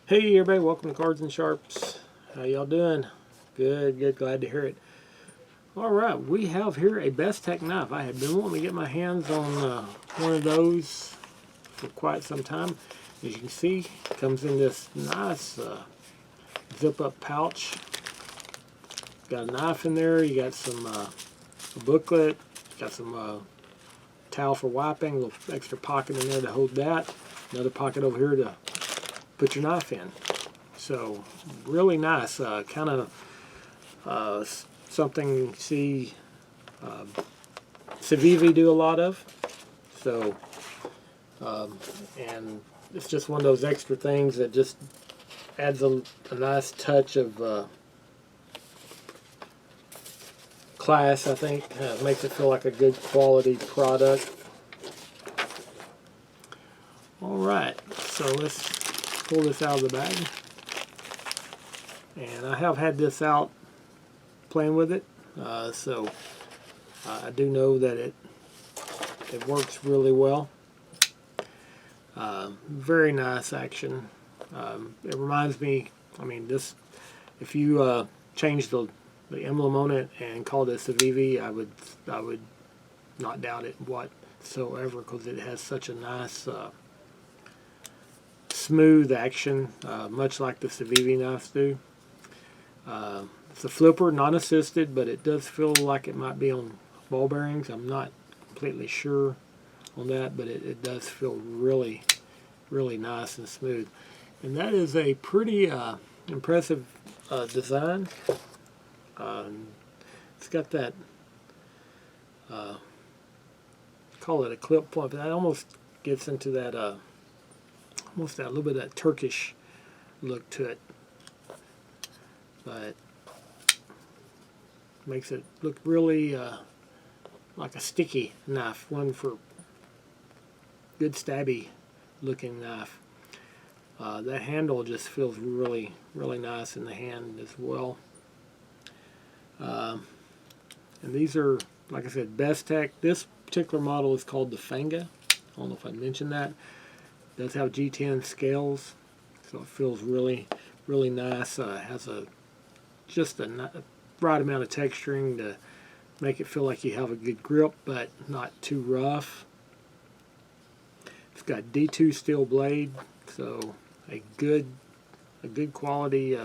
Hey everybody, welcome to Cards and Sharps. How y'all doing? Good, glad to hear it. Alright, we have here a Bestech knife. I had been wanting to get my hands on one of those for quite some time. As you can see, it comes in this nice zip-up pouch. Got a knife in there, you got some a booklet, got some towel for wiping, a little extra pocket in there to hold that, another pocket over here to put your knife in. So really nice, kind of something you see Civivi do a lot of. So and it's just one of those extra things that just adds a nice touch of class. I think makes it feel like a good quality product. All right, so let's pull this out of the bag. And I have had this out playing with it, so I do know that it works really well. Very nice action. It reminds me, I mean, this, if you change the emblem on it and called it Civivi, I would not doubt it whatsoever, because it has such a nice smooth action, much like the Civivi knives do. It's a flipper, non-assisted, but it does feel like it might be on ball bearings. I'm not completely sure on that, but it does feel really, really nice and smooth. And that is a pretty impressive design. It's got that, call it a clip point, but that almost gets into that, almost that little bit of that Turkish look to it. But makes it look really like a sticky knife, one for good stabby looking knife. That handle just feels really, really nice in the hand as well. And these are, like I said, Bestech. This particular model is called the Fanga. I don't know if I mentioned that. It does have G10 scales, so it feels really, really nice. Has just a right amount of texturing to make it feel like you have a good grip, but not too rough. It's got D2 steel blade, so a good quality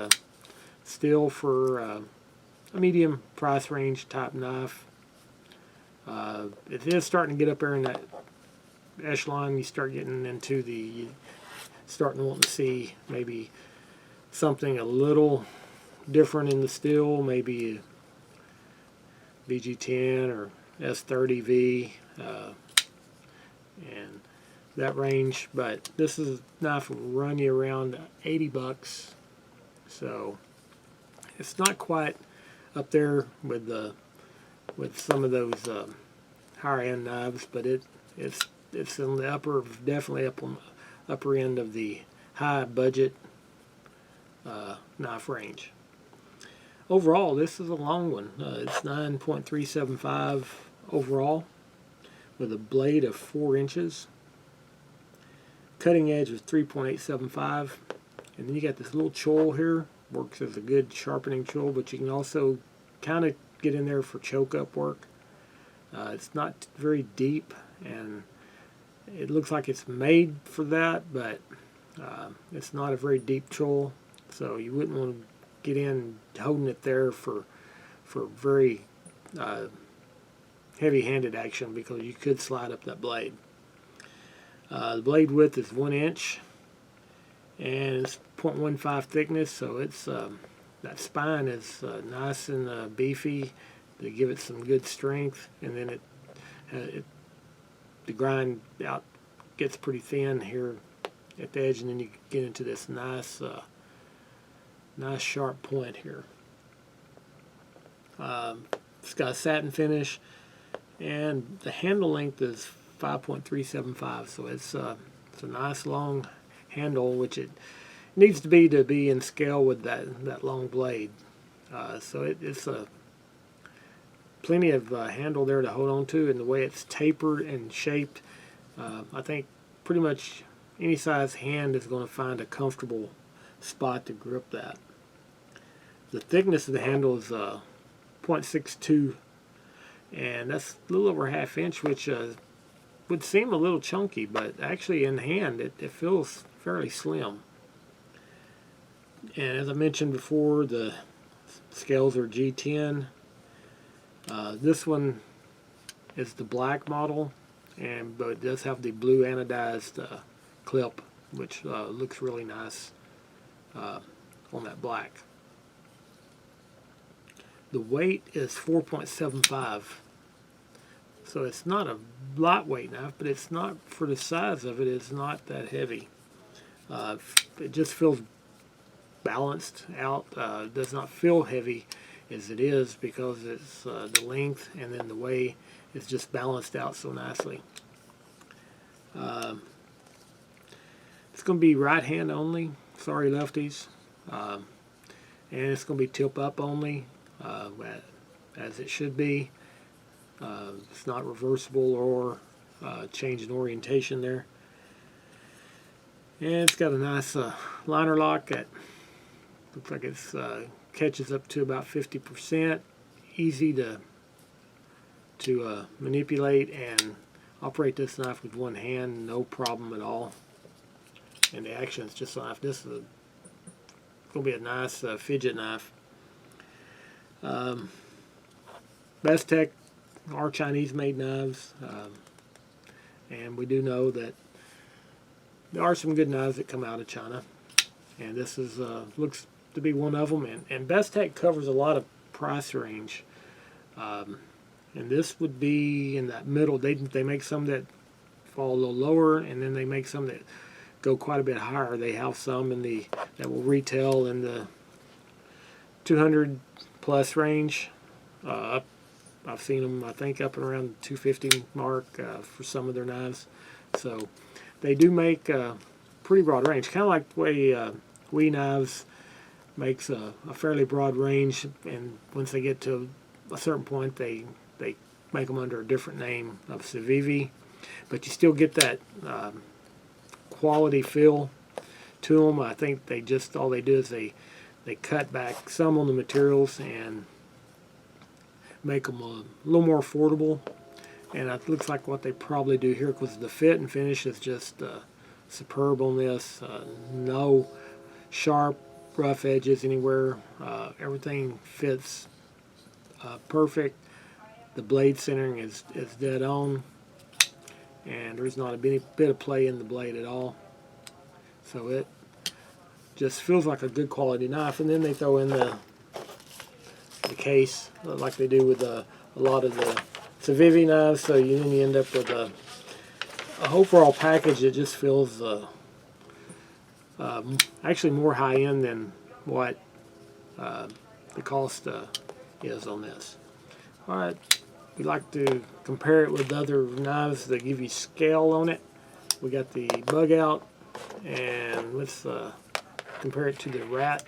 steel for a medium price range type knife. It is starting to get up there in that echelon. You start getting into the starting to want to see maybe something a little different in the steel, maybe VG10 or S30V, and that range. But this is a knife will run you around 80 bucks, so it's not quite up there with some of those higher end knives, but it's in the definitely upper end of the high budget knife range. Overall, this is a long one. It's 9.375 overall, with a blade of 4 inches. Cutting edge is 3.875, and then you got this little choil here. Works as a good sharpening choil, but you can also kind of get in there for choke up work. It's not very deep, and it looks like it's made for that, but it's not a very deep choil, so you wouldn't want to get in holding it there for very heavy-handed action, because you could slide up that blade. The blade width is 1 inch, and it's 0.15 thickness, so it's that spine is nice and beefy to give it some good strength, and then the grind out gets pretty thin here at the edge, and then you get into this nice sharp point here. It's got a satin finish, and the handle length is 5.375, so it's a nice long handle, which it needs to be in scale with that long blade. So it's plenty of handle there to hold on to, and the way it's tapered and shaped, I think pretty much any size hand is going to find a comfortable spot to grip that. The thickness of the handle is 0.62, and that's a little over ½ inch, which would seem a little chunky, but actually in hand it feels fairly slim. And as I mentioned before, the scales are G10. This one is the black model, but it does have the blue anodized clip, which looks really nice on that black. The weight is 4.75, so it's not a lightweight knife, but it's not, for the size of it, it's not that heavy. It just feels balanced out. Does not feel heavy as it is, because it's the length and then the way is just balanced out so nicely. It's going to be right hand only, sorry lefties, and it's going to be tip up only, as it should be. It's not reversible or change in orientation there. And it's got a nice liner lock that looks like it's catches up to about 50%. Easy to manipulate and operate this knife with one hand, no problem at all. And the action is just like this. Is going to be a nice fidget knife. Bestech are Chinese-made knives, and we do know that there are some good knives that come out of China, and this is looks to be one of them. And Bestech covers a lot of price range, and this would be in that middle. They make some that fall a little lower, and then they make some that go quite a bit higher. They have some that will retail in the 200 plus range. I've seen them, I think, up and around the 250 mark for some of their knives. So they do make a pretty broad range, kind of like the way WE Knives makes a fairly broad range, and once they get to a certain point, they make them under a different name of Civivi, but you still get that quality feel to them. I think all they do is they cut back some on the materials and make them a little more affordable, and it looks like what they probably do here, because the fit and finish is just superb on this. No sharp rough edges anywhere. Everything fits perfect. The blade centering is dead on, and there's not a bit of play in the blade at all. So it just feels like a good quality knife. And then they throw in the case like they do with a lot of the Civivi knives, so then you end up with a overall package that just feels actually more high-end than what the cost is on this. Alright, we like to compare it with other knives that give you scale on it. We got the Bug Out, and let's compare it to the Rat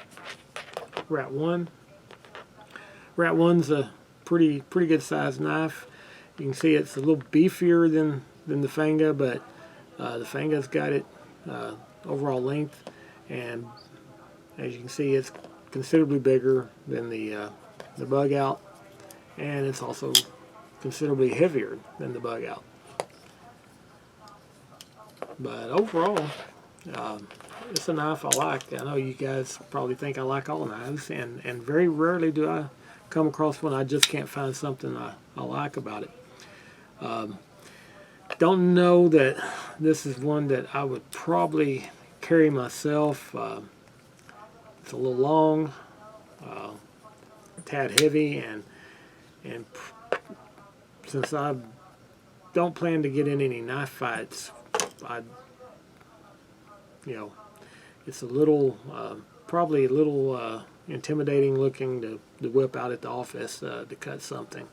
1. Rat 1's a pretty good sized knife. You can see it's a little beefier than the Fanga, but the Fanga's got it overall length, and as you can see, it's considerably bigger than the Bug Out, and it's also considerably heavier than the Bug Out. But overall, it's a knife I like. I know you guys probably think I like all knives, and very rarely do I come across one I just can't find something I like about it. Don't know that this is one that I would probably carry myself. It's a little long, a tad heavy, and since I don't plan to get in any knife fights, it's a little, probably a little intimidating looking to whip out at the office to cut something,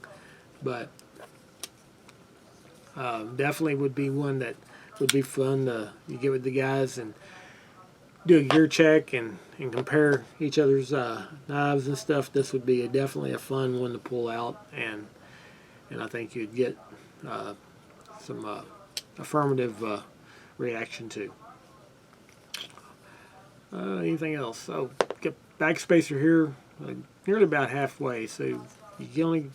but definitely would be one that would be fun to get with the guys and do a gear check and compare each other's knives and stuff. This would be definitely a fun one to pull out, and I think you'd get some affirmative reaction to. Anything else? So get back spacer here, nearly about halfway. So you can only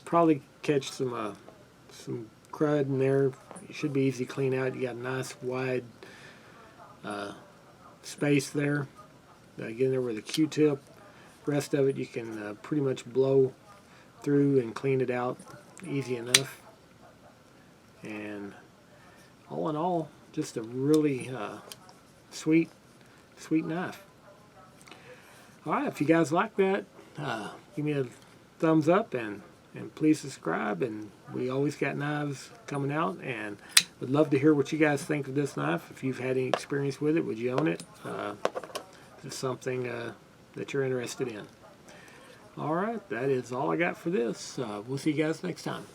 probably catch some crud in there. It should be easy to clean out. You got a nice wide space there. Get in there with a Q-tip. Rest of it you can pretty much blow through and clean it out easy enough. And all in all, just a really sweet knife. Alright, if you guys like that, give me a thumbs up and please subscribe. And we always got knives coming out, and would love to hear what you guys think of this knife. If you've had any experience with it, would you own it? Is this something that you're interested in? Alright, that is all I got for this. We'll see you guys next time.